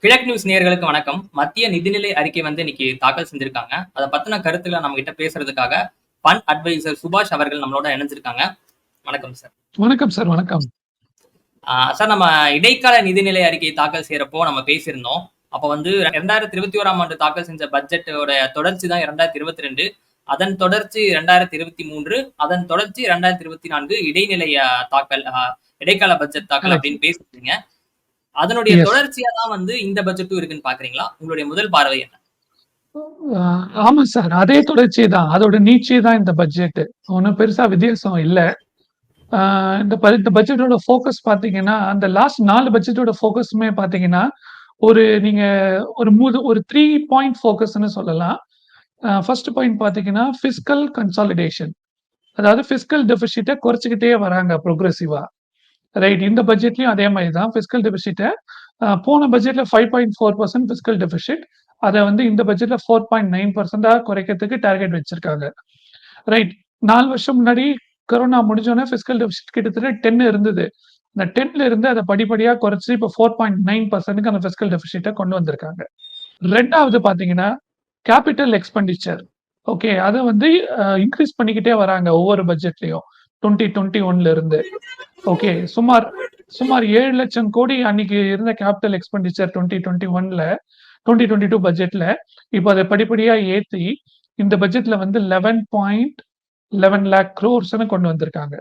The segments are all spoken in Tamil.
கிழக்கு நியூஸ் நேயர்களுக்கு வணக்கம். மத்திய நிதிநிலை அறிக்கை இன்னைக்கு தாக்கல் செஞ்சிருக்காங்க. அத பத்தின கருத்துக்கள நம்ம கிட்ட பேசுறதுக்காக ஃபண்ட் அட்வைசர் சுபாஷ் அவர்கள் நம்மளோட இணைஞ்சிருக்காங்க. வணக்கம் சார். வணக்கம் சார். வணக்கம். சார், நம்ம இடைக்கால நிதிநிலை அறிக்கை தாக்கல் செய்யறப்போ நம்ம பேசியிருந்தோம். அப்ப 2021ஆம் ஆண்டு தாக்கல் செஞ்ச பட்ஜெட்டோட தொடர்ச்சி தான் 2022. அதன் தொடர்ச்சி 2023, அதன் தொடர்ச்சி 2024 இடைநிலை தாக்கல் இடைக்கால பட்ஜெட் தாக்கல் அப்படின்னு பேசிருக்கீங்க. அதனுடைய தொடர்ச்சியா தான் இந்த பட்ஜெட்டும் இருக்குன்னு பாக்குறீங்களா? உங்களுடைய முதல் பார்வை என்ன? ஆமா சார். அதே தொடர்ச்சி தான். அதோட நீட்சி தான் இந்த பட்ஜெட். ஒண்ணும் பெருசா வித்தியாசம் இல்ல. இந்த பட்ஜெட்டோட ஃபோக்கஸ் பாத்தீங்கன்னா, அந்த லாஸ்ட் 4 பட்ஜெட்டோட ஃபோக்கஸுமே பாத்தீங்கன்னா, நீங்க ஒரு 3 பாயிண்ட் ஃபோக்கஸ்ன்னு சொல்லலாம். ஃபர்ஸ்ட் பாயிண்ட் பாத்தீங்கன்னா, ஃபிஸ்கல் கன்சாலிடேஷன். அதாவது ஃபிஸ்கல் டெபிசிட்ட குறைச்சுக்கிட்டே வராங்க ப்ரோக்ரெசிவா. ரைட். இந்த பட்ஜெட்லயும் அதே மாதிரி தான். ஃபிஸ்கல் டெபிசிட்ட போன பட்ஜெட்ல 5.4% ஃபிஸ்கல் டெபிசிட். அத இந்த பட்ஜெட்ல 4.9% குறைக்கிறதுக்கு டார்கெட் வச்சிருக்காங்க. ரைட். 4 வருஷம் முன்னாடி கொரோனா முடிஞ்சோனே ஃபிஸ்கல் டெபிசிட் கிட்டத்தட்ட 10 இருந்தது. அந்த 10ல இருந்து அதை படிப்படியா குறைச்சு இப்போ 4.9%க்கு அந்த ஃபிஸ்கல் டெபிசிட்ட கொண்டு வந்திருக்காங்க. ரெண்டாவது பாத்தீங்கன்னா, கேபிட்டல் எக்ஸ்பெண்டிச்சர். ஓகே. அதை இன்க்ரீஸ் பண்ணிக்கிட்டே வராங்க ஒவ்வொரு பட்ஜெட்லயும் 2021ல இருந்து. ஓகே. சுமார் 7 லட்சம் கோடி அன்னைக்கு இருந்த கேபிட்டல் எக்ஸ்பெண்டிச்சர் 2021ல 2022 பட்ஜெட்ல இப்போ அதை படிப்படியா ஏத்தி இந்த பட்ஜெட்ல 11.11 lakh crores கொண்டு வந்திருக்காங்க.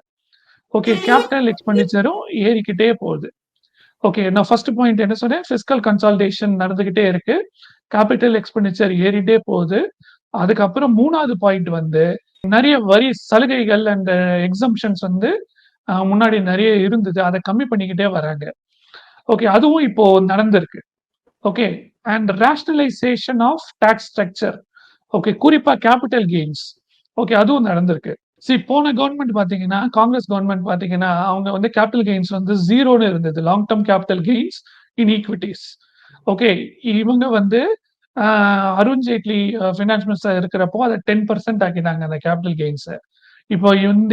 ஓகே. கேபிட்டல் எக்ஸ்பெண்டிச்சரும் ஏறிக்கிட்டே போகுது. ஓகே. நான் ஃபர்ஸ்ட் பாயிண்ட் என்ன சொன்னேன்? ஃபிஸ்கல் கன்சாலிடேஷன் நடந்துகிட்டே இருக்கு. கேபிட்டல் எக்ஸ்பெண்டிச்சர் ஏறிட்டே போகுது. அதுக்கப்புறம் 3வது பாயிண்ட் நிறைய வரி சலுகைகள் அண்ட் எக்ஸம்ஷன்ஸ் முன்னாடி நிறைய இருந்தது. அதை கம்மி பண்ணிக்கிட்டே வராங்க. ஓகே. அதுவும் இப்போ நடந்திருக்கு. Okay. And rationalisation of tax structure. Okay. குறிப்பா கேபிட்டல் கெயின்ஸ். ஓகே. அதுவும் நடந்திருக்கு. போன கவர்மெண்ட் பாத்தீங்கன்னா, காங்கிரஸ் கவர்மெண்ட் பாத்தீங்கன்னா, அவங்க கேபிட்டல் கெயின்ஸ் 0ன்னு இருந்தது. லாங் டர்ம் கேபிட்டல் கெயின்ஸ் இன் ஈக்விட்டிஸ். ஓகே. இவங்க அருண் ஜேட்லி ஃபினான்ஸ் மினிஸ்டர் இருக்கிறப்போ அதை 10% ஆக்கினாங்க அந்த கேபிட்டல் கெயின்ஸ். இப்போ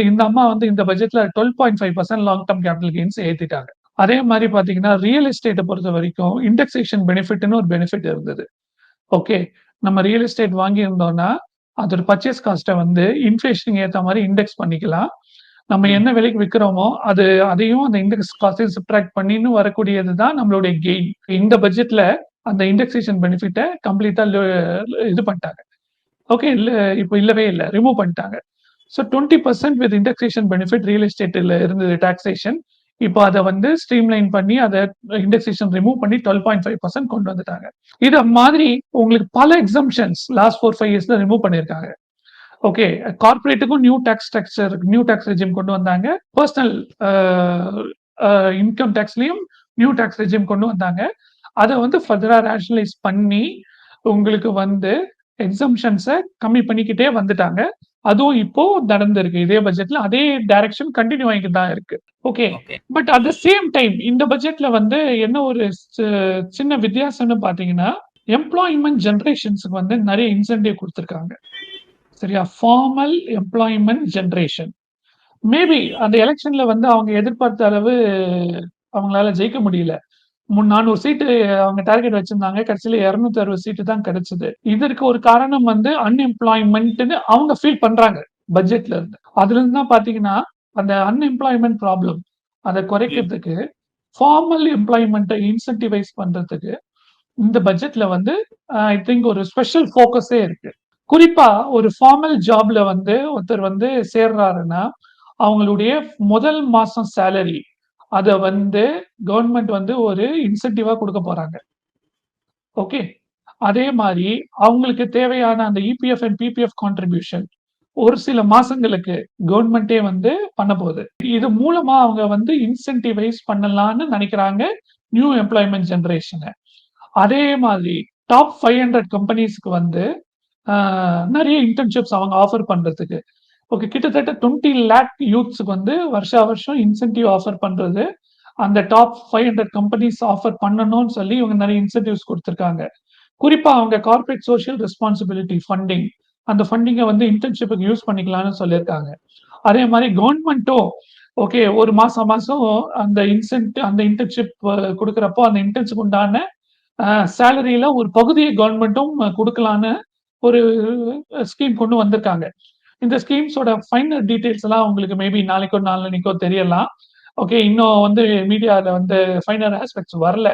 இந்த அம்மா இந்த பட்ஜெட்ல 12.5% லாங் டர்ம் கேபிட்டல் கெயின்ஸ் ஏத்திட்டாங்க. அதே மாதிரி பாத்தீங்கன்னா, ரியல் எஸ்டேட்டை பொறுத்த வரைக்கும் இண்டெக்ஸேஷன் பெனிஃபிட்னு ஒரு பெனிஃபிட் இருந்தது. ஓகே. நம்ம ரியல் எஸ்டேட் வாங்கி இருந்தோம்னா அதோட பர்ச்சேஸ் காஸ்ட்டை இன்ஃபிளேஷன் ஏத்த மாதிரி இண்டெக்ஸ் பண்ணிக்கலாம். நம்ம என்ன விலைக்கு விற்கிறோமோ அதையும் அந்த இண்டெக்ஸ் காஸ்டையும் சப்ட்ராக்ட் பண்ணின்னு வரக்கூடியது தான் நம்மளுடைய கெயின். இந்த பட்ஜெட்ல அந்த இண்டெக்ஸேஷன் பெனிஃபிட்டை கம்ப்ளீட்டா இது பண்ணிட்டாங்க. ஓகே. இப்போ இல்லவே இல்லை, ரிமூவ் பண்ணிட்டாங்க. So 20% with indexation benefit real எஸ்டேட்ல இருந்தது டாக்ஸேஷன். இப்போ அதை ஸ்ட்ரீம்லைன் பண்ணி அதை இண்டெக்ஸேஷன் ரிமூவ் பண்ணி 12.5% கொண்டு வந்துட்டாங்க. இது மாதிரி உங்களுக்கு பல எக்ஸம்ஷன்ஸ் லாஸ்ட் 4-5 இயர்ஸ்ல ரிமூவ் பண்ணியிருக்காங்க. ஓகே. கார்பரேட்டுக்கும் new tax structure, new tax regime கொண்டு வந்தாங்க. பர்சனல் இன்கம் டாக்ஸ்லயும் நியூ டாக்ஸ் ரெஜிம் கொண்டு வந்தாங்க. அதை ஃபர்தரா ரேஷனலைஸ் பண்ணி உங்களுக்கு எக்ஸம்ஷன்ஸை கம்மி பண்ணிக்கிட்டே வந்துட்டாங்க. அதுவும் இப்போ நடந்திருக்கு. இதே பட்ஜெட்ல அதே டைரக்ஷன் கண்டினியூ ஆகிட்டு தான் இருக்கு. Okay. But at the same time இந்த பட்ஜெட்ல என்ன ஒரு சின்ன வித்தியாசம்னு பாத்தீங்கன்னா, எம்ப்ளாய்மெண்ட் ஜெனரேஷன்ஸ்க்கு நிறைய இன்சென்டிவ் கொடுத்திருக்காங்க. சரியா? Formal employment generation. மேபி அந்த எலெக்ஷன்ல அவங்க எதிர்பார்த்த அளவு அவங்களால ஜெயிக்க முடியல. 400 சீட்டு அவங்க டார்கெட் வச்சிருந்தாங்க. கடைசியில 260 சீட்டு தான் கிடைச்சது. இதற்கு ஒரு காரணம் அன்எம்ப்ளாய்மெண்ட்னு அவங்க ஃபீல் பண்றாங்க பட்ஜெட்ல இருந்து. அதுல இருந்து தான் பாத்தீங்கன்னா, அந்த அன்எம்ப்ளாய்மெண்ட் ப்ராப்ளம் அதை குறைக்கிறதுக்கு, ஃபார்மல் எம்ப்ளாய்மெண்ட்டை இன்சென்டிவைஸ் பண்றதுக்கு இந்த பட்ஜெட்ல ஐ திங்க் ஒரு ஸ்பெஷல் ஃபோக்கஸே இருக்கு. குறிப்பா ஒரு ஃபார்மல் ஜாப்ல ஒருத்தர் சேர்றாருன்னா அவங்களுடைய முதல் மாசம் சேலரி அதை கவர்மெண்ட் ஒரு இன்சென்டிவா கொடுக்க போறாங்க. ஓகே. அதே மாதிரி அவங்களுக்கு தேவையான அந்த இபிஎஃப் அண்ட் பிபிஎஃப் கான்ட்ரிபியூஷன் ஒரு சில மாசங்களுக்கு கவர்மெண்டே பண்ண போகுது. இது மூலமா அவங்க இன்சென்டிவைஸ் பண்ணலாம்னு நினைக்கிறாங்க நியூ எம்ப்ளாய்மெண்ட் ஜெனரேஷனை. அதே மாதிரி டாப் 500 கம்பெனிஸ்க்கு நிறைய இன்டர்ன்ஷிப்ஸ் அவங்க ஆஃபர் பண்றதுக்கு. ஓகே. கிட்டத்தட்ட 20 lakh யூத்ஸ்க்கு வருஷா வருஷம் இன்சென்டிவ் ஆஃபர் பண்றது அந்த டாப் 500 கம்பெனிஸ் ஆஃபர் பண்ணணும்னு சொல்லி இவங்க நிறைய இன்சென்டிவ்ஸ் கொடுத்திருக்காங்க. குறிப்பா அவங்க கார்பரேட் சோஷியல் ரெஸ்பான்சிபிலிட்டி ஃபண்டிங், அந்த ஃபண்டிங்கை இன்டர்ன்ஷிப்புக்கு யூஸ் பண்ணிக்கலாம்னு சொல்லியிருக்காங்க. அதே மாதிரி கவர்மெண்ட்டும் ஓகே ஒரு மாசம் அந்த இன்டர்ன்ஷிப் கொடுக்கறப்போ அந்த இன்டர்ன்ஷிப் உண்டான சேலரியில ஒரு பகுதியை கவர்மெண்ட்டும் குடுக்கலான்னு ஒரு ஸ்கீம் கொண்டு வந்திருக்காங்க. இந்த ஸ்கீம்ஸோட ஃபைனல் டீட்டெயில்ஸ் எல்லாம் உங்களுக்கு மேபி நாளைக்கோ, நாளான்னைக்கோ தெரியலாம். ஓகே. இன்னும் வந்து மீடியால வந்து ஃபைனல் ஆஸ்பெக்ட்ஸ் வரல.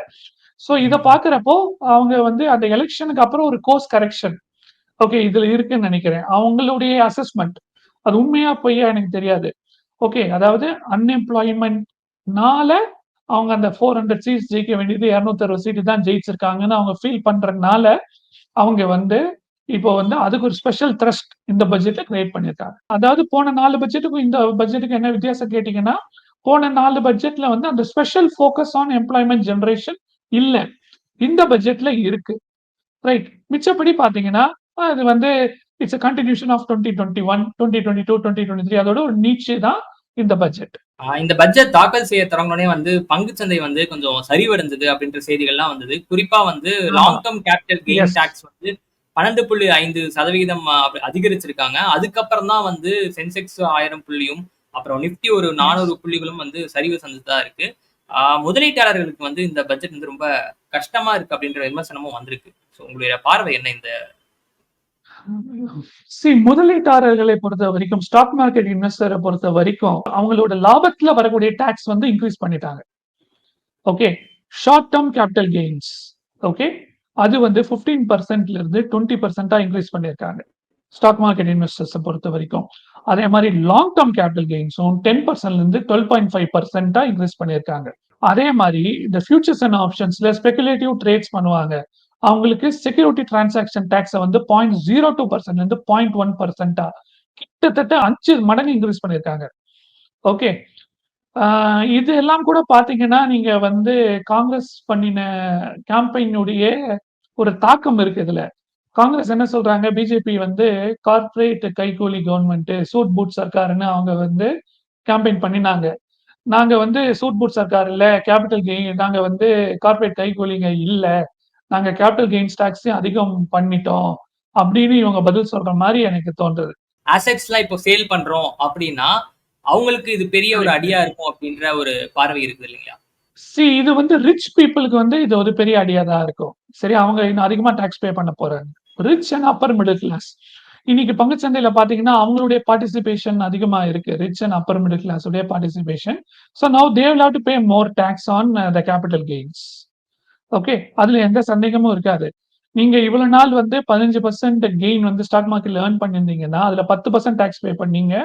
ஸோ இத ம். பார்க்கிறப்போ, அவங்க வந்து அந்த எலக்ஷனுக்கு அப்புறம் ஒரு கோர்ஸ் கரெக்ஷன் ஓகே இதுல இருக்குன்னு நெனைக்கிறேன். அவங்களுடைய அசஸ்மென்ட். அது உண்மையா பொய்யா எனக்கு தெரியாது. ஓகே. அதாவது அன்எம்ப்ளாய்மென்ட்னால அவங்க அந்த 400 சீட்ஸ் ஜெயிக்க வேண்டியது 260 சீட்டு தான் ஜெயிச்சிருக்காங்கன்னு அவங்க ஃபீல் பண்றதுனால, அவங்க வந்து இப்போ வந்து அதுக்கு ஒரு ஸ்பெஷல் த்ரஸ்ட் இந்த பட்ஜெட்ல கிரியேட் பண்ணியிருக்காங்க. அதாவது போன 4 பட்ஜெட்டுக்கும் இந்த பட்ஜெட்டுக்கு என்ன வித்தியாசம் கேட்டீங்கன்னா, போன 4 பட்ஜெட்ல வந்து அந்த special focus on employment generation இல்ல. இந்த பட்ஜெட்ல இருக்கு. ரைட். மிச்சப்படி பார்த்தீங்கன்னா, அது வந்து இட்ஸ் அ கன்டினியூஷன் ஆஃப் 2021, 2022, 2023 அதோட ஒரு நீட்சி தான் இந்த பட்ஜெட். இந்த பட்ஜெட் தாக்கல் செய்ய தொடங்குனோனே வந்து பங்குச்சந்தை வந்து கொஞ்சம் சரிவடைஞ்சது அப்படின்ற செய்திகள்லாம் வந்தது. குறிப்பா வந்து ஆமா. Long term capital gains. Tax வந்து 12.5% அதிகரிச்சிருக்காங்க. அதுக்கப்புறம் தான் வந்து சென்செக்ஸ் 1000 புள்ளியும், அப்புறம் நிஃப்டி ஒரு எஸ். 400 புள்ளிகளும் வந்து சரிவு சந்தித்ததா இருக்கு. முதலீட்டாளர்களுக்கு வந்து இந்த பட்ஜெட் வந்து ரொம்ப கஷ்டமா இருக்கு அப்படின்ற விமர்சனமும் வந்திருக்கு. ஸோ உங்களுடைய பார்வை என்ன இந்த முதலீட்டாளர்களை பொறுத்தவரைக்கும், ஸ்டாக் மார்க்கெட் இன்வெஸ்டர பொறுத்தவரைக்கும், அவங்களோட லாபத்துல வரக்கூடிய டாக்ஸ் வந்து இன்கிரீஸ் பண்ணிட்டாங்க. Okay. Short term capital gains. Okay. அது வந்து 15% இருந்து 20% இன்கிரீஸ் பண்ணியிருக்காங்க. ஸ்டாக் மார்க்கெட் இன்வெஸ்டர்ஸ் பொறுத்தவரைக்கும். அதே மாதிரி லாங் டெர்ம் கேபிட்டல் கெயின்ஸும் 10% இருந்து 12.5% இன்கிரீஸ் பண்ணியிருக்காங்க. அதே மாதிரி இந்த ஃபியூச்சர்ஸ் அண்ட் ஆப்ஷன்ஸ்ல ஸ்பெகுலேட்டிவ் ட்ரேட்ஸ் பண்ணுவாங்க. அவங்களுக்கு செக்யூரிட்டி டிரான்சாக்ஷன் டாக்ஸ வந்து 0.02% இருந்து 0.1% கிட்டத்தட்ட 5 மடங்கு இன்கிரீஸ் பண்ணியிருக்காங்க. ஓகே. இது எல்லாம் கூட பார்த்தீங்கன்னா, நீங்க வந்து காங்கிரஸ் பண்ணின கேம்பெயினுடைய ஒரு தாக்கம் இருக்கு இதுல. காங்கிரஸ் என்ன சொல்றாங்க, பிஜேபி வந்து கார்ப்பரேட் கைக்கூலி கவர்ன்மென்ட், சூட் பூட் சர்க்கார்ன்னு அவங்க வந்து கேம்பெயின் பண்ணினாங்க. நாங்க வந்து சூட் பூட் சர்க்கார் இல்ல, கேபிட்டல் கெயின் நாங்க வந்து கார்ப்பரேட் கைக்கூலிங்க இல்ல. நாங்க கேபிட்டல் கெயின்ஸ் டாக்ஸையும் அதிகம் பண்ணிட்டோம். அப்படின்னு இவங்க பதில் சொல்ற மாரி எனக்கு தோன்றுது. அசெட்ஸ்லாம் இப்போ சேல் பண்றோம் அப்படின்னா, அவங்களுக்கு இது பெரிய ஒரு கரெக்ட். அடியா இருக்கும் அப்படின்ற ஒரு பார்வை இருக்குது இல்லைங்களா? இது வந்து ரிச் பீப்பிள்க்கு வந்து இது ஒரு பெரிய அடியா தான் இருக்கும். சரி, அவங்க இன்னும் அதிகமா டாக்ஸ் பே பண்ண போறாங்க. Rich and upper middle class. இன்னைக்கு பங்குச்சந்தையில பார்த்தீங்கன்னா, அவங்களுடைய பார்ட்டிசிபேஷன் அதிகமா இருக்கு. Rich and upper middle class உடைய participation. So now they will have to pay more tax on the capital gains. Okay. அதுல எந்த சந்தேகமும் இருக்காது. நீங்க இவ்வளவு நாள் வந்து 15% கெயின் வந்து ஸ்டாக் மார்க்கெட்ல ஏர்ன் பண்ணியிருந்தீங்கன்னா, அதுல 10% டாக்ஸ் பே பண்ணீங்க.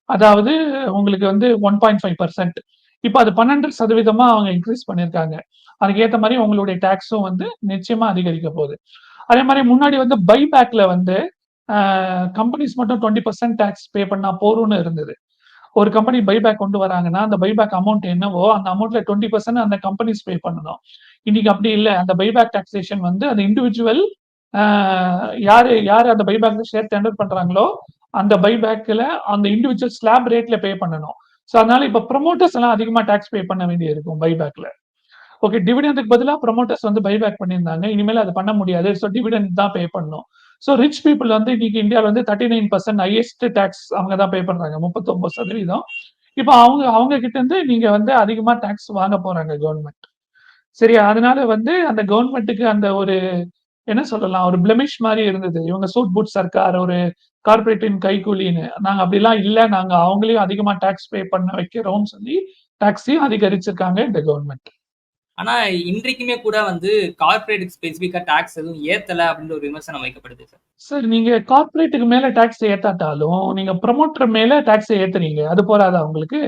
அதாவது உங்களுக்கு வந்து 1.5%. இப்ப அது 12% அவங்க இன்கிரீஸ் பண்ணியிருக்காங்க. அதுக்கு ஏத்த மாரி உங்களுடைய டாக்ஸும் வந்து நிச்சயமா அதிகரிக்க போகுது. அதே மாரி முன்னாடி வந்து பைபேக்ல வந்து கம்பெனிஸ் மட்டும் 20% டாக்ஸ் பே பண்ணா போதும்னு இருந்தது. ஒரு கம்பெனி பைபேக் கொண்டு வராங்கன்னா, அந்த பைபேக் அமௌண்ட் என்னவோ, அந்த அமௌண்ட்ல 20% அந்த கம்பெனிஸ் பே பண்ணணும். இன்னைக்கு அப்படி இல்ல. அந்த பைபேக் டாக்ஸேஷன் வந்து அந்த இண்டிவிஜுவல் அ யாரு யாரு அந்த பைபேக்ல ஷேர் டெண்டர் பண்றாங்களோ, அந்த பைபேக்ல அந்த இண்டிவிஜுவல் ஸ்லாப் ரேட்ல பே பண்ணணும். ஸோ அதனால இப்ப ப்ரமோட்டர்ஸ் எல்லாம் அதிகமா டாக்ஸ் பே பண்ண வேண்டியது இருக்கும் பைபேக்ல. ஓகே. டிவிடெண்டுக்கு பதிலா ப்ரமோட்டர்ஸ் வந்து பைபேக் பண்ணியிருந்தாங்க. இனிமேல் அது பண்ண முடியாது. ஸோ டிவிடெண்ட் தான் பே பண்ணணும். ஸோ ரிச் பீப்பிள் வந்து இன்னைக்கு இந்தியால வந்து 39% ஹையஸ்ட் டாக்ஸ் அவங்க தான் பே பண்றாங்க. 39%. இப்ப அவங்க அவங்க கிட்ட இருந்து நீங்க வந்து அதிகமா டாக்ஸ் வாங்க போறாங்க கவர்ன்மெண்ட். சரியா? அதனால வந்து அந்த கவர்ன்மெண்ட்டுக்கு அந்த ஒரு என்ன சொல்லலாம்? ஒரு பிளெமிஷ் மாரி இருந்தது. இவங்க சூட் பூட் சர்க்கார், ஒரு கார்ப்பரேட்டின் கைக்கூலின்னு. நாங்க அப்படிலாம் இல்ல. நாங்க அவங்களையும் அதிகமா டாக்ஸ் பே பண்ண வைக்கிறோம்னு சொல்லி, டாக்ஸையும் அதிகரிச்சிருக்காங்க இந்த கவர்ன்மெண்ட். ஆனா இன்றைக்குமே கூட வந்து கார்ப்பரேட்க்கு ஸ்பெசிஃபிக்கா டாக்ஸ் எதுவும் ஏத்தல அப்படின்ற ஒரு விமர்சனம் வைக்கப்படுது சார். சார் நீங்க கார்ப்பரேட்டுக்கு மேல டாக்ஸ் ஏத்தாட்டாலும், நீங்க ப்ரமோட்டர் மேல டாக்ஸ ஏத்துறீங்க. அது போதாதா உங்களுக்கு?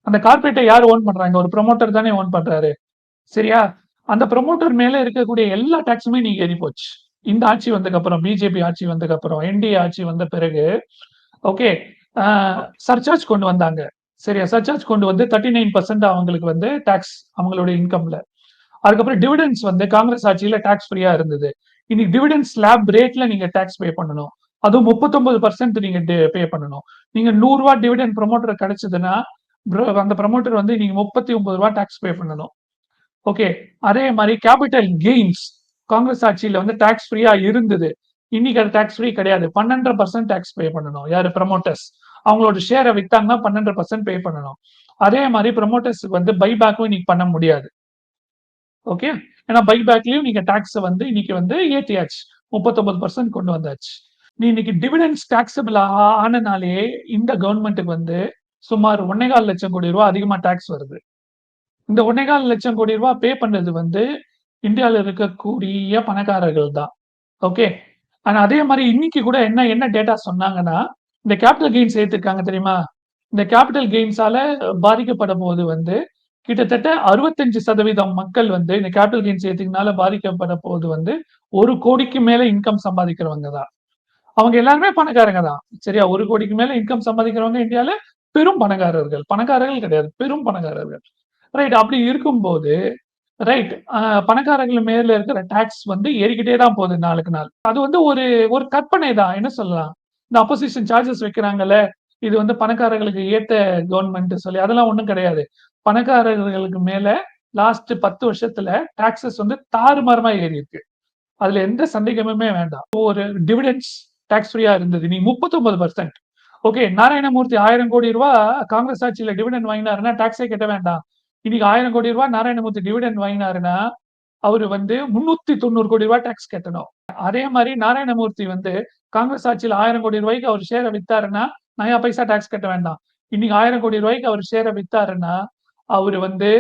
அந்த கார்ப்பரேட்ட யார் ஓன் பண்றாங்க? ஒரு ப்ரமோட்டர் தானே ஓன் பண்றாரு. சரியா? அந்த ப்ரமோட்டர் மேல இருக்கக்கூடிய எல்லா டாக்ஸுமே நீங்க ஏறி போச்சு. இந்த ஆட்சி வந்ததுக்கப்புறம், பிஜேபி ஆட்சி வந்ததுக்கப்புறம், என்டிஏ ஆட்சி வந்த பிறகு, ஓகே. அ ஓகே. சர்சார்ஜ் கொண்டு வந்தாங்க. சரியா? சர்சார்ஜ் கொண்டு வந்து 39% அவங்களுக்கு வந்து டாக்ஸ் அவங்களுடைய இன்கம்ல. அதுக்கப்புறம் டிவிடெண்ட்ஸ் வந்து காங்கிரஸ் ஆட்சியில டாக்ஸ் ஃப்ரீயா இருந்தது. இன்னைக்கு டிவிடெண்ட் ஸ்லாப் ரேட்ல நீங்க டாக்ஸ் பே பண்ணணும். அதுவும் 39% நீங்க பே பண்ணணும். நீங்க ரூ. 100 டிவிடெண்ட் ப்ரமோட்டர் கிடைச்சதுன்னா, அந்த ப்ரமோட்டர் வந்து நீங்க ரூ. 39 டாக்ஸ் பே பண்ணணும். ஓகே. அதே மாரி கேபிட்டல் கெயின்ஸ் காங்கிரஸ் ஆட்சியில வந்து டாக்ஸ் ஃப்ரீயா இருந்தது. இன்னைக்கு அது டாக்ஸ் ஃப்ரீ கிடையாது. 12% டாக்ஸ் பே பண்ணணும். யாரு ப்ரமோட்டர்ஸ். அவங்களோட ஷேர வித்தாங்கன்னா 12% பே பண்ணணும். அதே மாரி ப்ரமோட்டர்ஸ்க்கு வந்து பைபேக்கும் இன்னைக்கு பண்ண முடியாது. ஓகே. ஏன்னா பைபேக்லயும் நீங்க டாக்ஸ் வந்து இன்னைக்கு வந்து ஏற்றியாச்சு, 39% கொண்டு வந்தாச்சு. நீ இன்னைக்கு டிவிடெண்ட்ஸ் டாக்ஸபிள் ஆனனாலே இந்த கவர்மெண்ட்டுக்கு வந்து சுமார் 1.25 லட்சம் கோடி ரூபாய் அதிகமா டாக்ஸ் வருது. இந்த 1.25 லட்சம் கோடி ரூபாய் பே பண்றது வந்து இந்தியாவில் இருக்கக்கூடிய பணக்காரர்கள் தான். ஓகே. ஆனா அதே மாதிரி இன்னைக்கு கூட என்ன என்ன டேட்டா சொன்னாங்கன்னா, இந்த கேபிட்டல் கெயின்ஸ் ஏத்திருக்காங்க தெரியுமா? இந்த கேபிட்டல் கெயின்ஸால பாதிக்கப்படும் போது வந்து கிட்டத்தட்ட 65% மக்கள் வந்து இந்த கேபிட்டல் கெயின்ஸ் ஏத்தினால பாதிக்கப்பட போது வந்து 1 கோடிக்கு மேல இன்கம் சம்பாதிக்கிறவங்க தான். அவங்க எல்லாருமே பணக்காரங்க தான். சரியா? 1 கோடிக்கு மேல இன்கம் சம்பாதிக்கிறவங்க இந்தியால பெரும் பணக்காரர்கள். பணக்காரர்கள் கிடையாது. பெரும் பணக்காரர்கள். ரைட். அப்படி இருக்கும்போது ரைட். பணக்காரர்கள் மேல இருக்கிற டாக்ஸ் வந்து ஏறிக்கிட்டே தான் போகுது நாளுக்கு நாள். அது வந்து ஒரு ஒரு கற்பனை தான். என்ன சொல்லலாம்? இந்த அப்போசிஷன் சார்ஜஸ் வைக்கிறாங்கல்ல, இது வந்து பணக்காரர்களுக்கு ஏத்த கவர்ன்மென்ட் சொல்லி, அதெல்லாம் ஒண்ணும் கிடையாது. பணக்காரர்களுக்கு மேல லாஸ்ட் 10 வருஷத்துல டாக்ஸஸ் வந்து தாறுமாறமா ஏறியிருக்கு. அதுல எந்த சந்தேகமுமே வேண்டாம். ஒரு டிவிடெண்ட்ஸ் டாக்ஸ் ஃப்ரீயா இருந்தது. நீ 39%. ஓகே. நாராயணமூர்த்தி 1000 கோடி ரூபாய் காங்கிரஸ் ஆட்சியில டிவிடெண்ட் வாங்கினாருன்னா டாக்ஸே கட்ட வேண்டாம். இன்னைக்கு 1000 கோடி ரூபாய் நாராயணமூர்த்தி டிவிடெண்ட் வாங்கினாருன்னா அவரு வந்து 390 கோடி ரூபாய் டாக்ஸ் கட்டணும். அதே மாதிரி நாராயணமூர்த்தி வந்து காங்கிரஸ் ஆட்சியில 1000 கோடி ரூபாய்க்கு அவர் ஷேரை வித்தாருன்னா நயா பைசா டாக்ஸ் கட்ட வேண்டாம். இன்னைக்கு 1000 கோடி ரூபாய்க்கு அவர் ஷேரை வித்தாருன்னா அவரு வந்து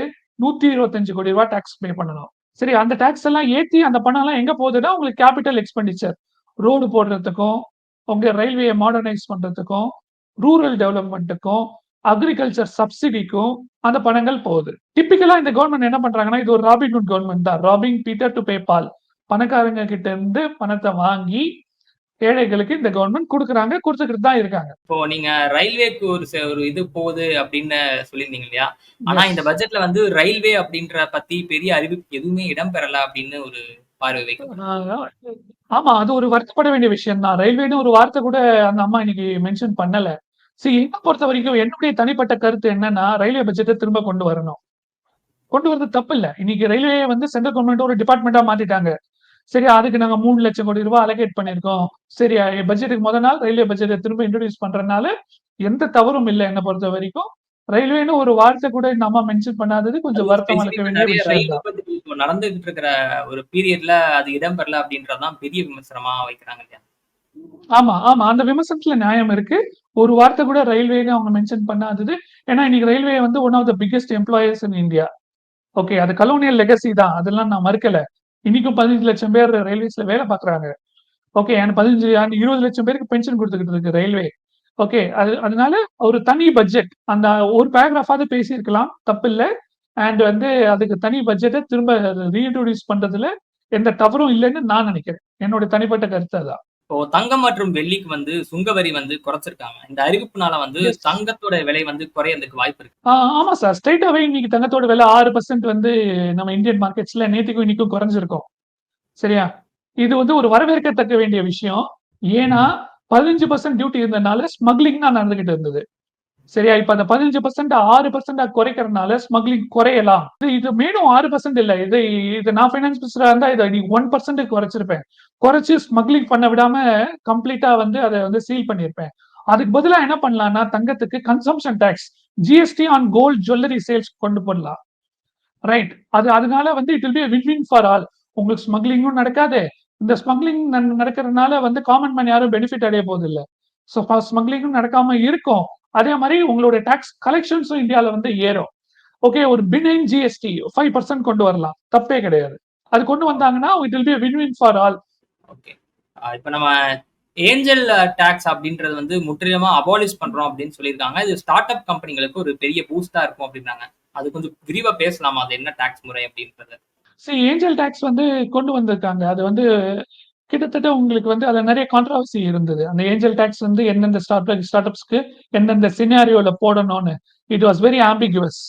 125 கோடி ரூபாய் டாக்ஸ் பே பண்ணணும். சரி, அந்த டாக்ஸ் எல்லாம் ஏத்தி அந்த பணம் எல்லாம் எங்க போகுதுன்னா உங்களுக்கு கேபிட்டல் எக்ஸ்பெண்டிச்சர், ரோடு போடுறதுக்கும், உங்க ரயில்வே மாடர்னைஸ் பண்றதுக்கும், ரூரல் டெவலப்மெண்ட்டுக்கும், அக்ரிகல்ச்சர் சப்சிடிக்கும் அந்த பணங்கள் போகுது. டிப்பிக்கலா இந்த கவர்மெண்ட் என்ன பண்றாங்கன்னா, இது ஒரு ராபின்ஹுட் கவர்மெண்ட் தான். ராபிங் பீட்டர் டு பே பால். பணக்காரங்க கிட்ட இருந்து பணத்தை வாங்கி ஏழைகளுக்கு இந்த கவர்மெண்ட் கொடுக்குறாங்க, கொடுத்துக்கிட்டு தான் இருக்காங்க. இப்போ நீங்க ரயில்வேக்கு ஒரு இது போகுது அப்படின்னு சொல்லியிருந்தீங்க இல்லையா? ஆனா எஸ். இந்த பட்ஜெட்ல வந்து ரயில்வே அப்படின்ற பத்தி பெரிய அறிவிப்பு எதுவுமே இடம்பெறல அப்படின்னு ஒரு பார்வை வைக்கப்படுது. ஆமா, அது ஒரு வருத்தப்பட வேண்டிய விஷயம் தான். ரயில்வேன்னு ஒரு வார்த்தை கூட அந்த அம்மா இன்னைக்கு மென்ஷன் பண்ணல. என்ன பொறுத்த வரைக்கும் என்னுடைய தனிப்பட்ட கருத்து என்னன்னா, ரயில்வே பட்ஜெட்டை திரும்ப கொண்டு வரணும். கொண்டு வரது தப்பு இல்ல. இன்னைக்கு ரயில்வே வந்து சென்ட்ரல் கவர்மெண்ட் ஒரு டிபார்ட்மெண்டா மாத்திட்டாங்க. சரி, அதுக்கு நாங்க 3 லட்சம் கோடி ரூபாய் அலோகேட் பண்ணியிருக்கோம். சரி, பட்ஜெட்டுக்கு முத நாள் ரயில்வே பட்ஜெட்டை திரும்ப இன்ட்ரோடியூஸ் பண்றதுனால எந்த தவறும் இல்ல என்ன பொறுத்த வரைக்கும். ரயில்வேன்னு ஒரு வார்த்தை கூட இந்த அம்மா மென்ஷன் பண்ணாதது கொஞ்சம் அதுவும் வருத்தம் அளிக்க ஸ்பெசிஃபிக்கா வேண்டிய நெறைய விஷயம் ரயில் தான். விபத்து இப்போ நடந்துகிட்டு இருக்கிற ஒரு பீரியட்ல அது இடம்பெறல அப்படின்றது தான் பெரிய விமர்சனமா வைக்கிறாங்க இல்லையா? ஆமா, ஆமா. அந்த விமர்சனத்துல நியாயம் இருக்கு. ஒரு வார்த்தை கூட ரயில்வேன்னு அவங்க மென்ஷன் பண்ணாதது. ஏன்னா இன்னைக்கு ரயில்வே வந்து one of the biggest employers in India. Okay. அது கலோனியல் லெகசி தான். அதெல்லாம் நான் மறுக்கல. இன்னைக்கும் 15 லட்சம் பேர் ரயில்வேஸ்ல வேலை பார்க்குறாங்க. ஓகே. 20 லட்சம் பேருக்கு பென்ஷன் குடுத்துக்கிட்டு இருக்கு ரயில்வே. ஓகே. அதனால ஒரு தனி பட்ஜெட். அந்த ஒரு பேராகிராஃபாவது பேசியிருக்கலாம். தப்பில்ல. அண்ட் வந்து அதுக்கு தனி பட்ஜெட்ட திரும்ப ரீஇன்ட்ரோடியூஸ் பண்றதுல எந்த தவறும் இல்லன்னு நான் நினைக்கிறேன். என்னோட தனிப்பட்ட கருத்து அதான். இப்போ தங்கம் மற்றும் வெள்ளிக்கு வந்து சுங்க வரி வந்து குறைச்சிருக்காங்க. இந்த அறிவிப்புனால வந்து எஸ். தங்கத்தோட விலை வந்து குறையறதுக்கு வாய்ப்பு இருக்கு. ஆமா சார். ஸ்ட்ரெய்ட்டாவே இன்னைக்கு தங்கத்தோட விலை 6% வந்து நம்ம இந்தியன் மார்க்கெட்ஸ்ல நேத்துக்கும் இன்னைக்கும் குறைஞ்சிருக்கும். சரியா? இது வந்து ஒரு வரவேற்கத்தக்க வேண்டிய விஷயம். ஏன்னா 15% டியூட்டி இருந்தனால ஸ்மக்லிங் தான் நடந்துகிட்டு இருந்தது. சரியா? இப்ப அந்த 15% 6% குறைக்கிறதுனால ஸ்மக்லிங் குறையலாம். இது மேலும் 6% இல்ல. இது நான் ஃபைனான்ஸ் மினிஸ்டரா இருந்தா இத நீ 1% குறைச்சிருப்பேன். குறைச்சு ஸ்மக்லிங் பண்ண விடாம கம்ப்ளீட்டா வந்து அத வந்து சீல் பண்ணியிருப்பேன். அதுக்கு பதிலா என்ன பண்ணலாம்னா, தங்கத்துக்கு consumption tax, GST on gold jewellery sales கொண்டு போடலாம். ரைட். அதனால வந்து it will be win win for all. உங்களுக்கு ஸ்மக்லிங்கும் நடக்காது. இந்த ஸ்மக்லிங் நடக்கிறதுனால வந்து காமன் மேன் யாரும் பெனிஃபிட் அடைய போறதில்ல. சோ ஸ்மக்லிங்கும் நடக்காம இருக்கும். அதே மாதிரி உங்களோட டாக்ஸ் கலெக்ஷன்ஸும் இந்தியால வந்து ஏறும். ஓகே. ஒரு பினைன் ஜிஎஸ்டி 5% கொண்டு வரலாம். தப்பே கிடையாது. அது கொண்டு வந்தாங்கன்னா it will be win win for all. Okay. இப்ப நம்ம ஏஞ்சல் டாக்ஸ் அப்படின்றது வந்து முற்றிலுமா அபாலிஷ் பண்றோம் அப்படின்னு சொல்லியிருக்காங்க. இது ஸ்டார்ட் அப் கம்பெனிகளுக்கு ஒரு பெரிய பூஸ்டா இருக்கும் அப்படின்னாங்க. அது கொஞ்சம் விரிவா பேசலாமா? அது என்ன டாக்ஸ் முறை அப்படின்றது? ஏஞ்சல் டாக்ஸ் வந்து கொண்டு வந்திருக்காங்க. அது வந்து கிட்டத்தட்ட உங்களுக்கு வந்து அதுல நெறைய கான்ட்ரோவர்சி இருந்தது. அந்த ஏஞ்சல் டாக்ஸ் வந்து எந்தெந்த ஸ்டார்ட் அப்ஸ்க்கு எந்தெந்த சினாரியோல போடணும்னு. It was very ambiguous.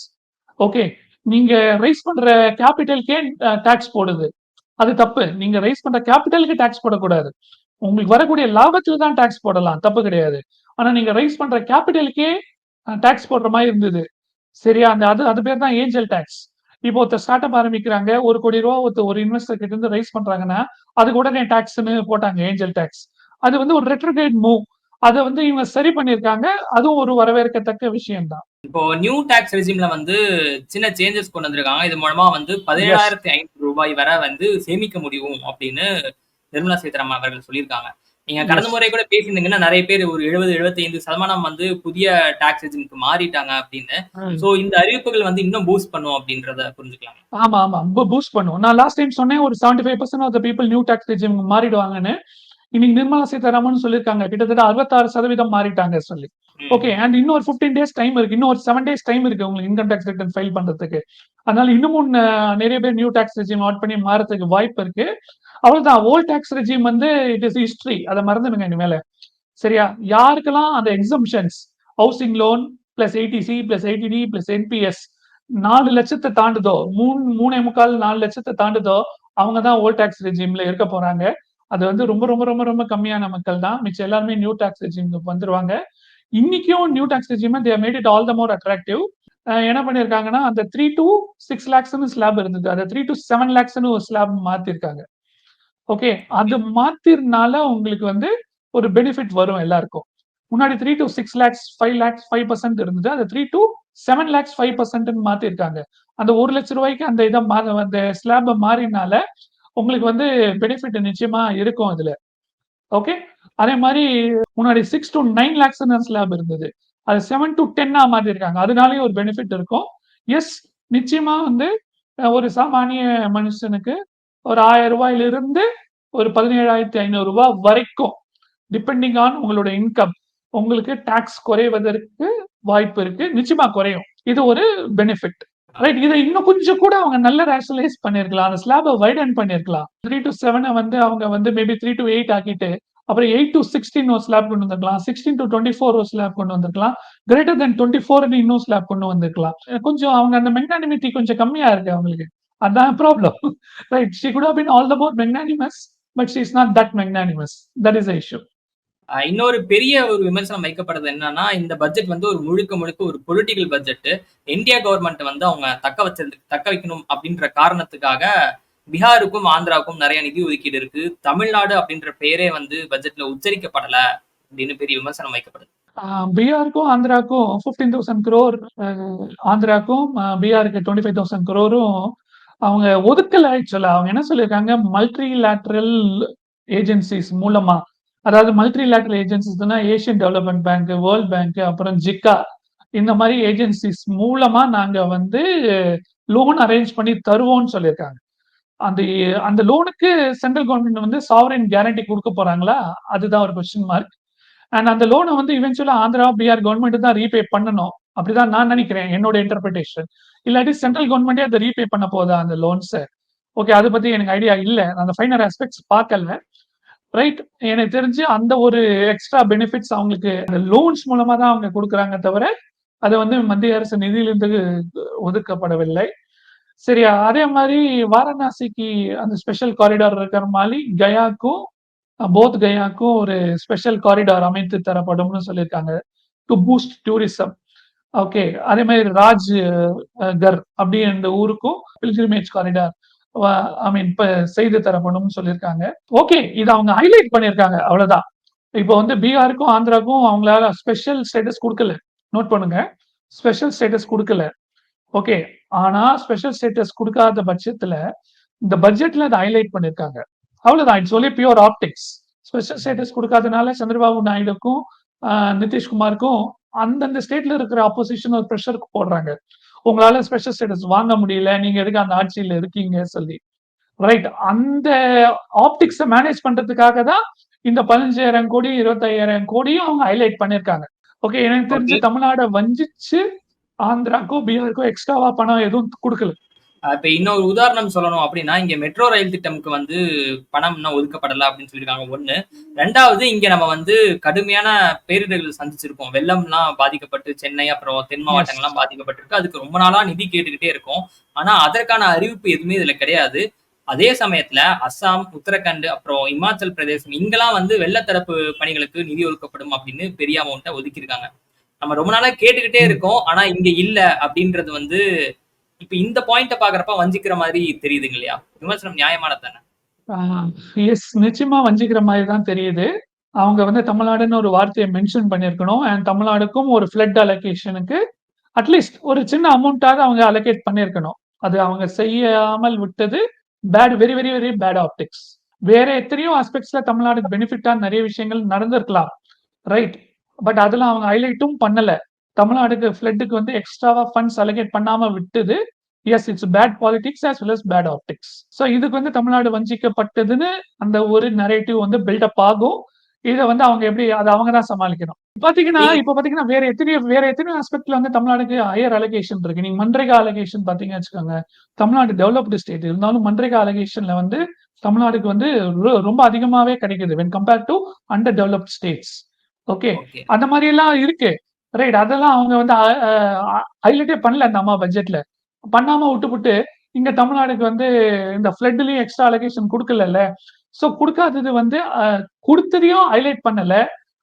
Okay. நீங்க ரைஸ் பண்ற கேபிட்டல்க்கே டாக்ஸ் போடுது. அது தப்பு. நீங்க ரைஸ் பண்ற கேபிட்டலுக்கு டாக்ஸ் போடக்கூடாது. உங்களுக்கு வரக்கூடிய லாபத்துல தான் டாக்ஸ் போடலாம். தப்பு கிடையாது. ஆனா நீங்க ரைஸ் பண்ற கேபிட்டலுக்கே டாக்ஸ் போடுற மாரி இருந்தது. சரியா? அது பேர் தான் ஏஞ்சல் டாக்ஸ். இப்போ ஒருத்தர் ஸ்டார்ட் அப் ஆரம்பிக்கிறாங்க. ரூ. 1 கோடி ஒரு இன்வெஸ்டர் கிட்ட இருந்து ரைஸ் பண்றாங்கன்னா, அதுக்கு உடனே டாக்ஸ்ன்னு போட்டாங்க ஏஞ்சல் டாக்ஸ். அது வந்து ஒரு ரெட்ரோகிரேட் மூவ். அத வந்து இவங்க சரி பண்ணியிருக்காங்க. அதுவும் ஒரு வரவேற்கத்தக்க விஷயம் தான். இப்போ நியூ டாக்ஸ் ரெஜிம்ல வந்து சின்ன சேஞ்சஸ் கொண்டு வந்திருக்காங்க. இது மூலமா வந்து ரூ. எஸ். 17,500 வரை வந்து சேமிக்க முடியும் அப்படின்னு நிர்மலா சீதாராமன் அவர்கள் சொல்லியிருக்காங்க. நீங்க கடந்த எஸ். முறை கூட பேசியிருந்தீங்கன்னா, நெறைய பேர் ஒரு 70, 75% வந்து புதிய டாக்ஸ் ரெஜிம்க்கு மாறிட்டாங்க அப்படின்னு. ம். சோ இந்த அறிவிப்புகள் வந்து இன்னும் பூஸ்ட் பண்ணும் அப்படின்றத புரிஞ்சுக்கலாம். ஆமா, ஆமா. பூஸ்ட் பண்ணும். நான் லாஸ்ட் டைம் சொன்னேன் ஒரு 75% of the people new tax regime மாறிடுவாங்கன்னு. இன்னைக்கு நிர்மலா சீதாராமன் சொல்லியிருக்காங்க. கிட்டத்தட்ட 66% மாறிட்டாங்க சொல்லி. ஓகே. ம். அண்ட் இன்னும் ஒரு 15 டேஸ் டைம் இருக்கு. இன்னும் ஒரு 7 டேஸ் டைம் இருக்கு உங்களுக்கு இன்கம் டாக்ஸ் ரிட்டர்ன் ஃபைல் பண்றதுக்கு. அதனால இன்னமும் நெறைய பேர் நியூ டாக்ஸ் ரெஜிம் ஆட் பண்ணி மாறதுக்கு வாய்ப்பு இருக்கு. அவ்வளவுதான். ஓல்ட் டாக்ஸ் ரெஜிம் வந்து இட் இஸ் ஹிஸ்டரி. அத மறந்துடுங்க இனிமேல. சரியா? யாருக்கெல்லாம் அந்த exemptions housing loan plus ADC plus ADT plus NPS 4 லட்சத்தை தாண்டுதோ 3.25 4 லட்சத்தை தாண்டுதோ அவங்க தான் ஓல்ட் டாக்ஸ் ரெஜிம்ல இருக்க போறாங்க. அது வந்து ரொம்ப ரொம்ப ரொம்ப ரொம்ப கம்மியான மக்கள் தான். மிச்சம் எல்லாருமே நியூ டாக்ஸ் ரெஜிம்க்கு வந்துருவாங்க. இன்னைக்கும் new tax regime they made it all the more attractive. என்ன பண்ணிருக்காங்கன்னா அந்த 3 to 6 lakhsன்னு ஸ்லாப் இருந்தது. அதை 3 to 7 lakhsன்னு ஒரு ஸ்லாப் மாத்திருக்காங்க. ஓகே. அது மாத்திரனால உங்களுக்கு வந்து ஒரு பெனிஃபிட் வரும் எல்லாருக்கும். முன்னாடி 3 to 6 lakhs 5 lakhs 5% இருந்தது. அது 3 to 7 lakhs 5% மாத்திருக்காங்க. அந்த 1 லட்சம் ரூபாய்க்கு அந்த அந்த ஸ்லாப மாறினால உங்களுக்கு வந்து பெனிஃபிட் நிச்சயமா இருக்கும் அதுல. ஓகே. அதே மாதிரி முன்னாடி 6 to 9 lakhs ஸ்லாப் இருந்தது. அது 7 to 10 மாத்திருக்காங்க. அதனாலயும் ஒரு பெனிஃபிட் இருக்கும். எஸ், நிச்சயமா வந்து ஒரு சாமானிய மனுஷனுக்கு ஒரு ரூ. 1000 ஒரு 17,500 வரைக்கும் டிபெண்டிங் ஆன் உங்களோட இன்கம் உங்களுக்கு டாக்ஸ் குறைவதற்கு வாய்ப்பு இருக்கு. நிச்சயமா குறையும். இது ஒரு பெனிஃபிட். ரைட். இதை இன்னும் கொஞ்சம் கூட அவங்க நல்ல ரேஷனலைஸ் பண்ணிருக்கலாம். அந்த ஸ்லாப வைடன் பண்ணிருக்கலாம். 3 to 7 வந்து அவங்க வந்து மேபி 3 to 8 ஆக்கிட்டு அப்புறம் 8 to 16 ஒரு ஸ்லாப் கொண்டு வந்திருக்கலாம். 16 to 24 ஒரு ஸ்லாப் கொண்டு வந்திருக்கலாம். கிரேட்டர் தென் 24 இன்னும் ஸ்லாப் கொண்டு வந்திருக்கலாம். கொஞ்சம் அவங்க அந்த மெக்னானிமிட்டி கொஞ்சம் கம்மியா இருக்கு அவங்களுக்கு. அதான் problem. Right. She could have been all the more magnanimous but she is not that magnanimous. That is the issue. இன்னொரு பெரிய ஒரு விமர்சனம் வைக்கப்படுறது என்னன்னா, இந்த பட்ஜெட் வந்து ஒரு முழுக்க முழுக்க ஒரு பொலிட்டிக்கல் பட்ஜெட். இந்தியா கவர்ன்மெண்ட் வந்து அவங்க தக்க வைக்கணும் அப்படின்ற காரணத்துக்காக பீகாருக்கும், ஆந்திராவுக்கும் நெறைய நிதி ஒதுக்கீடு இருக்கு. தமிழ்நாடு அப்படின்ற பெயரே வந்து பட்ஜெட்ல உச்சரிக்கப்படல அப்படின்னு பெரிய விமர்சனம் வைக்கப்படுது. பீகாருக்கும் ஆந்திராவுக்கும் 15,000 crore, ஆந்திராக்கும் பீகாருக்கு 25,000 crore அவங்க ஒதுக்கல ஆக்சுவலா. அவங்க என்ன சொல்லியிருக்காங்க, மல்டிலேட்டரல் ஏஜென்சிஸ் மூலமா, அதாவது மல்டிலேட்டரல் ஏஜென்சிஸ்னா Asian Development Bank, World Bank, அப்புறம் ஜிக்கா, இந்த மாதிரி ஏஜென்சிஸ் மூலமா நாங்க வந்து லோன் அரேஞ்ச் பண்ணி தருவோம்னு சொல்லியிருக்காங்க. அந்த அந்த லோனுக்கு சென்ட்ரல் கவர்மெண்ட் வந்து சாவரின் கேரண்டி கொடுக்க போறாங்களா, அதுதான் ஒரு கொஸ்டின் மார்க். அண்ட் அந்த லோனை வந்து இவென்ச்சுவலா ஆந்திரா பீகார் கவர்மெண்ட் தான் ரீபே பண்ணணும் அப்படிதான் நான் நினைக்கிறேன், என்னோட இன்டர்பிரிட்டேஷன். இல்லாட்டி சென்ட்ரல் கவர்மெண்டே அதை ரீபே பண்ண போதா அந்த லோன்ஸை. ஓகே, அதை பத்தி எனக்கு ஐடியா இல்ல. அந்த ஃபைனல் ஆஸ்பெக்ட்ஸ் பார்க்கல. ரைட். எனக்கு தெரிஞ்சு அந்த ஒரு எக்ஸ்ட்ரா பெனிஃபிட்ஸ் அவங்களுக்கு லோன்ஸ் மூலமா தான் அவங்க கொடுக்குறாங்க தவிர அது வந்து மத்திய அரசு நிதியிலிருந்து ஒதுக்கப்படவில்லை. சரியா? அதே மாதிரி வாரணாசிக்கு அந்த ஸ்பெஷல் காரிடார் இருக்கிற மாதிரி கயாக்கும் போத் கயாக்கும் ஒரு ஸ்பெஷல் காரிடார் அமைத்து தரப்படும்னு சொல்லியிருக்காங்க டு பூஸ்ட் டூரிசம். ஓகே. அதே மாதிரி ராஜ் கர் அப்படி இந்த ஊருக்கும் பில்கிரிமேஜ் காரிடார் ஐ மீன் இப்ப செய்து தரப்படும்னு சொல்லியிருக்காங்க. ஓகே, இது அவங்க ஹைலைட் பண்ணியிருக்காங்க, அவ்வளவுதான். இப்போ வந்து பீகாருக்கும் ஆந்திராக்கும் அவங்களால ஸ்பெஷல் ஸ்டேட்டஸ் கொடுக்கல. நோட் பண்ணுங்க, ஸ்பெஷல் ஸ்டேட்டஸ் கொடுக்கல. ஓகே. ஆனா ஸ்பெஷல் ஸ்டேட்டஸ் கொடுக்காத பட்சத்துல இந்த பட்ஜெட்ல அதை ஹைலைட் பண்ணிருக்காங்க. அவ்வளவுதான். It's only pure optics. Special status கொடுக்காதனால சந்திரபாபு நாயுடுக்கும் நிதிஷ்குமாருக்கும் அந்தந்த ஸ்டேட்ல இருக்கிற ஆப்போசிஷன் ஒரு ப்ரெஷர் போடுறாங்க. உங்களால ஸ்பெஷல் ஸ்டேட்டஸ் வாங்க முடியல, நீங்க எதுக்கு அந்த ஆட்சியில இருக்கீங்க சொல்லி. ரைட். அந்த ஆப்டிக்ஸை மேனேஜ் பண்றதுக்காக தான் இந்த 15,000 கோடி 25,000 கோடியும் அவங்க ஹைலைட் பண்ணிருக்காங்க. ஓகே. எனக்கு தெரிஞ்சு ஓகே. தமிழ்நாடை வஞ்சிச்சு ஆந்திராக்கோ பீகாருக்கோ எக்ஸ்ட்ராவா பணம் எதுவும் கொடுக்கல. இப்ப இன்னொரு உதாரணம் சொல்லணும் அப்படின்னா, இங்க மெட்ரோ ரயில் திட்டம்க்கு வந்து பணம் இன்னும் ஒதுக்கப்படல அப்படின்னு சொல்லியிருக்காங்க 1. 2வது இங்க நம்ம வந்து கடுமையான பேரிடர்கள் சந்திச்சிருக்கோம். வெள்ளம்லாம் பாதிக்கப்பட்டு சென்னை அப்புறம் தென் எஸ். மாவட்டங்கள்லாம் பாதிக்கப்பட்டிருக்கு. அதுக்கு ரொம்ப நாளா நிதி கேட்டுக்கிட்டே இருக்கோம். ஆனா அதற்கான அறிவிப்பு எதுவுமே இதுல கிடையாது. அதே சமயத்துல அஸ்ஸாம், உத்தரகண்ட் அப்புறம் இமாச்சல் பிரதேசம் இங்கெல்லாம் வந்து வெள்ளத்தடுப்பு பணிகளுக்கு நிதி ஒதுக்கப்படும் அப்படின்னு பெரிய அமௌண்ட்ட ஒதுக்கியிருக்காங்க. நம்ம ரொம்ப நாளா கேட்டுக்கிட்டே இருக்கோம். ஆனா இங்க இல்ல அப்படின்றது வந்து இப்ப இந்த பாயிண்ட்ட பாக்குறப்ப வஞ்சிக்கிற மாதிரி தெரியுதுங்க இல்லையா? விமர்சனம் நியாயமானது தானே? எஸ், நிச்சயமா வஞ்சிக்கிற மாதிரி தான் தெரியுது. அவங்க வந்து தமிழ்நாடுன்னு ஒரு வார்த்தையை மென்ஷன் பண்ணியிருக்கணும். அண்ட் தமிழ்நாடுக்கும் ஒரு ஃப்ளட் அலோகேஷனுக்கு அட்லீஸ்ட் ஒரு சின்ன அமௌண்ட்டாவது அவங்க அலோகேட் பண்ணியிருக்கணும். அது அவங்க செய்யாமல் விட்டது very very very bad optics. வேற எத்தனையோ ஆஸ்பெக்ட்ஸ்ல தமிழ்நாடுக்கு பெனிஃபிட்டா நிறைய விஷயங்கள் நடந்திருக்கலாம், ரைட்? பட் அதெல்லாம் அவங்க ஹைலைட்டும் பண்ணல. தமிழ்நாடுக்கு ஃப்ளட்டுக்கு வந்து எக்ஸ்ட்ராவா ஃபண்ட்ஸ் அலோகேட் பண்ணாம விட்டது. Yes, it's bad politics as well as bad optics. So இதுக்கு வந்து தமிழ்நாடு வஞ்சிக்கப்பட்டதுன்னு அந்த ஒரு நரேட்டிவ் வந்து பில்டப் ஆகும். இதை வந்து அவங்க எப்படி அதை அவங்க தான் சமாளிக்கணும். பாத்தீங்கன்னா வேற எத்தனையோ ஆஸ்பெக்ட்ல வந்து தமிழ்நாடுக்கு ஹையர் அலோகேஷன் இருக்கு. நீங்க மன்ரேகா அலோகேஷன் பாத்தீங்கன்னு வச்சுக்கோங்க. தமிழ்நாடு டெவலப்டு ஸ்டேட் இருந்தாலும் மன்ரேகா அலோகேஷன்ல வந்து தமிழ்நாடுக்கு வந்து ரொம்ப அதிகமாவே கிடைக்குது when compared to under developed states. Okay, okay. அந்த மாதிரி எல்லாம் இருக்கு, ரைட்? அதெல்லாம் அவங்க வந்து ஹைலைட்டே பண்ணல அந்த அம்மா பட்ஜெட்ல. பண்ணாம விட்டுப்புட்டு இங்க தமிழ்நாடுக்கு வந்து இந்த ஃப்ளட்லயும் எக்ஸ்ட்ரா அலோகேஷன் கொடுக்கல. சோ கொடுக்காதது வந்து கொடுத்ததையும் ஹைலைட் பண்ணல,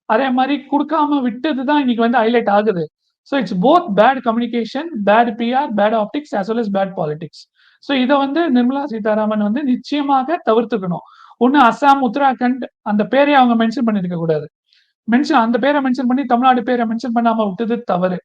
அதே மாதிரி கொடுக்காம விட்டதுதான் இன்னைக்கு வந்து ஹைலைட் ஆகுது. So it's both bad communication, bad PR, bad optics as well as bad politics. So இதை வந்து நிர்மலா சீதாராமன் வந்து நிச்சயமாக தவிர்த்துக்கணும். ஒன்னு அசாம், உத்தராகண்ட் அந்த பேரையே அவங்க மென்ஷன் பண்ணிருக்க கூடாது. அந்த பேரை மென்ஷன் பண்ணி தமிழ்நாடு பேரை மென்ஷன் பண்ணாம விட்டது தவறு.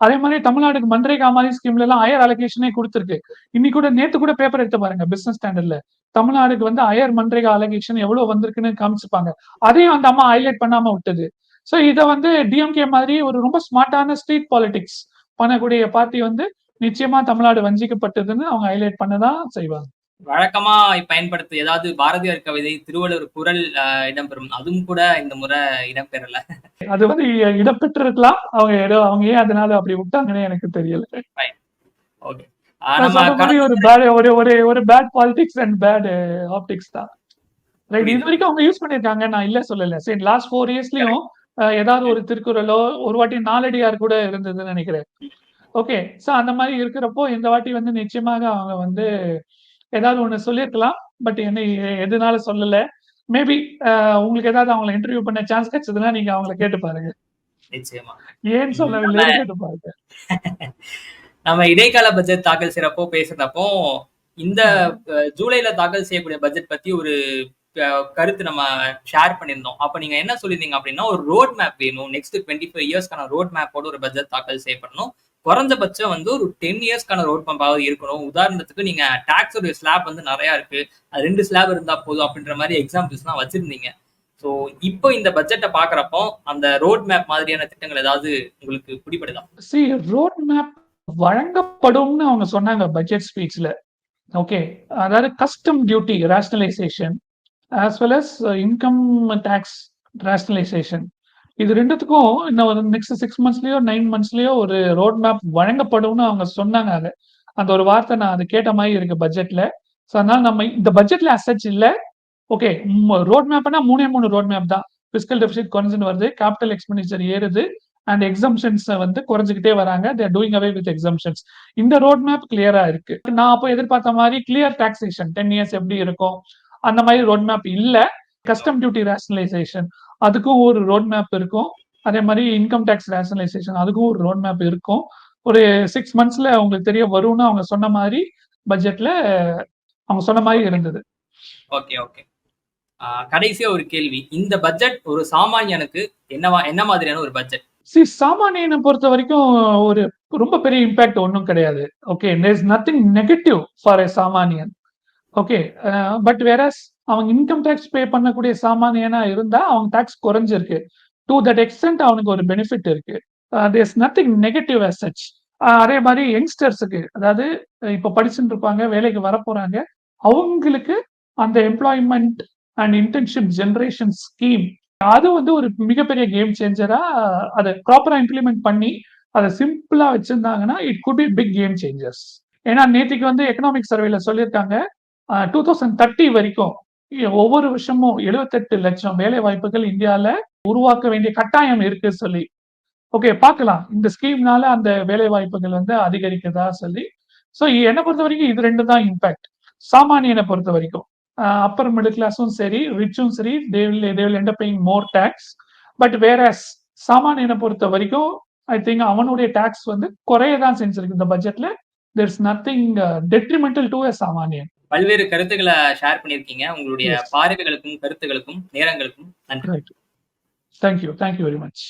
அதே மாதிரி தமிழ்நாடுக்கு மன்ரேகா மாதிரி ஸ்கீம்ல எல்லாம் ஹையர் அலோகேஷனே கொடுத்துருக்கு. இன்னைக்கு கூட நேத்து கூட பேப்பர் எடுத்து பாருங்க, பிசினஸ் ஸ்டாண்டர்ட்ல தமிழ்நாடுக்கு வந்து ஹையர் மன்ரேகா அலோகேஷன் எவ்வளவு வந்திருக்குன்னு காமிச்சிருப்பாங்க. அதையும் அந்த அம்மா ஹைலைட் பண்ணாம விட்டது. சோ இதை வந்து டிஎம்கே மாதிரி ஒரு ரொம்ப ஸ்மார்ட்டான ஸ்ட்ரீட் பாலிடிக்ஸ் பண்ணக்கூடிய பார்ட்டி வந்து நிச்சயமா தமிழ்நாடு வஞ்சிக்கப்பட்டதுன்னு அவங்க ஹைலைட் பண்ணதான் செய்வாங்க. வழக்கமா பயன்படுத்த ஏதாவது பாரதியார் கவிதை, திருவள்ளுவர் குறள் இடம்பெறும். அதுவும் கூட இந்த முறை இடம்பெறல. அது வந்து இடம்பெற்றிருக்கலாம். அவங்க ஏன் அதனால அப்படி விட்டாங்கன்னு எனக்கு தெரியல. ஓகே. ஒரு bad politics and bad optics தான். ரைட், இது வரைக்கும் அவங்க யூஸ் பண்ணிருக்காங்க, நான் இல்ல சொல்லல. சரி, லாஸ்ட் 4 இயர்ஸ்லயும் ஏதாவது ஒரு திருக்குறளோ ஒரு வாட்டி நாலடியார் கூட இருந்ததுன்னு நினைக்கிறேன். ஓகே, சோ அந்த மாதிரி இருக்கிறப்போ இந்த வாட்டி வந்து நிச்சயமாக அவங்க வந்து ஏதாவது ஒண்ணு சொல்லியிருக்கலாம். பட் என்ன எதுனால சொல்லல? மேபி உங்களுக்கு ஏதாவது அவங்களை இன்டர்வியூ பண்ண சான்ஸ் கிடைச்சதுன்னா நீங்க அவங்களை கேட்டு பாருங்க. நிச்சயமா. ஏன் சொல்லவில்லை கேட்டு பாருங்க. நம்ம இடைக்கால பட்ஜெட் தாக்கல் செய்யறப்போ பேசுறப்போ இந்த ஜூலைல தாக்கல் செய்யக்கூடிய பட்ஜெட் பத்தி ஒரு கருத்து நம்ம ஷேர் பண்ணியிருந்தோம். அப்ப நீங்க என்ன சொல்லியிருந்தீங்க அப்படின்னா, ஒரு ரோட் மேப் வேணும். நெக்ஸ்ட் 25 இயர்ஸ்க்கான ரோட் மேப்போட ஒரு பட்ஜெட் தாக்கல் செய்யப்படணும். குறைஞ்சபட்சம் வந்து ஒரு 10 இயர்ஸ்க்கான ரோட் மேப்பாவது இருக்கணும். உதாரணத்துக்கு நீங்க டாக்ஸோட ஸ்லாப் வந்து நிறைய இருக்கு, அது 2 ஸ்லாப் இருந்தா போதும் அப்படின்ற மாதிரி எக்ஸாம்பிள்ஸ் எல்லாம் வச்சிருந்தீங்க. சோ இப்போ இந்த பட்ஜெட்டை பாக்குறப்போ அந்த ரோட் மேப் மாதிரியான திட்டங்கள் ஏதாவது உங்களுக்கு பிடிபடுதா? ரோட் மேப் வழங்கப்படும்னு அவங்க சொன்னாங்க பட்ஜெட் ஸ்பீச்ல. ஓகே, அதாவது custom duty rationalisation as well as income tax rationalisation, இது ரெண்டுத்துக்கும் இன்னும் ஒரு நெக்ஸ்ட் 6 மந்த்ஸ்லயோ 9 மந்த்ஸ்லயோ ஒரு ரோட் மேப் வழங்கப்படும்னு அவங்க சொன்னாங்க. அந்த ஒரு வார்த்தை நான் அது கேட்ட மாதிரி இருக்கு பட்ஜெட்ல. ஸோ அதனால நம்ம இந்த பட்ஜெட்ல அசச் இல்ல. ஓகே, ரோட் மேப்னா 3 ரோட் மேப் தான். பிஸ்கல் டெபிசிட் குறைஞ்சுன்னு வருது, கேபிட்டல் எக்ஸ்பெண்டிச்சர் ஏறுது, அண்ட் எக்ஸம்ஷன்ஸ் வந்து குறைஞ்சிக்கிட்டே வராங்க. They're doing away with exemptions. இந்த ரோட் மேப் கிளியரா இருக்கு. நான் அப்போ எதிர்பார்த்த மாதிரி கிளியர் டாக்ஸேஷன் 10 இயர்ஸ் எப்படி இருக்கும் அந்த மாதிரி ரோட் மேப் இல்ல. கஸ்டம் டியூட்டி ரேஷனலைசேஷன் அதுக்கும் ஒரு ரோட் மேப் இருக்கும். அதே மாதிரி இன்கம் டாக்ஸ் ரேஷனலைசேஷன் அதுக்கும் ஒரு ரோட் மேப் இருக்கும். ஒரு 6 மந்த்ஸ்ல உங்களுக்கு தெரிய வரும்னு அவங்க சொன்ன மாதிரி பட்ஜெட்ல அவங்க சொன்ன மாதிரி இருந்தது. Okay okay. கடைசியா ஒரு கேள்வி, இந்த பட்ஜெட் ஒரு சாமானியனுக்கு என்ன மாதிரியான ஒரு பட்ஜெட்? சாமானியனை பொறுத்த வரைக்கும் ஒரு ரொம்ப பெரிய இம்பாக்ட் ஒன்றும் கிடையாது. Okay, there is nothing negative for a சாமானியன். ஓகே, பட் வேறஸ் அவங்க இன்கம் டேக்ஸ் பே பண்ணக்கூடிய சாமானியனா இருந்தா அவங்க டாக்ஸ் குறைஞ்சிருக்கு. டு தட் எக்ஸ்டென்ட் அவனுக்கு ஒரு பெனிஃபிட் இருக்கு. There is nothing negative as such. அதே மாதிரி யங்ஸ்டர்ஸுக்கு, அதாவது இப்ப படிச்சுட்டு இருப்பாங்க, வேலைக்கு வர போறாங்க, அவங்களுக்கு அந்த employment and internship generation scheme அது வந்து ஒரு மிகப்பெரிய கேம் சேஞ்சரா அதை ப்ராப்பரா இம்ப்ளிமெண்ட் பண்ணி அதை சிம்பிளா வச்சிருந்தாங்கன்னா it could be big game changers. ஏன்னா நேற்றுக்கு வந்து எக்கனாமிக் சர்வேல சொல்லியிருக்காங்க 2030 வரைக்கும் ஒவ்வொரு வருஷமும் 78 லட்சம் வேலை வாய்ப்புகள் இந்தியால உருவாக்க வேண்டிய கட்டாயம் இருக்கு சொல்லி. ஓகே, பார்க்கலாம் இந்த ஸ்கீம்னால அந்த வேலை வாய்ப்புகள் வந்து அதிகரிக்கிறதா சொல்லி. ஸோ என்னை பொறுத்த வரைக்கும் இது ரெண்டு தான் இம்பாக்ட். சாமானியனை பொறுத்த வரைக்கும் அப்பர் மிடில் கிளாஸும் சரி, ரிச்சும் சரி, they will end up paying more tax. But whereas சாமானியனை பொறுத்த வரைக்கும் ஐ திங்க் அவனுடைய டாக்ஸ் வந்து குறையதான் செஞ்சிருக்கு இந்த பட்ஜெட்ல. there is nothing detrimental to a சாமானியன். பல்வேறு கருத்துக்களை ஷேர் பண்ணியிருக்கீங்க. உங்களுடைய பார்வைகளுக்கும் கருத்துகளுக்கும் நேரங்களுக்கும் நன்றி. Thank you very much.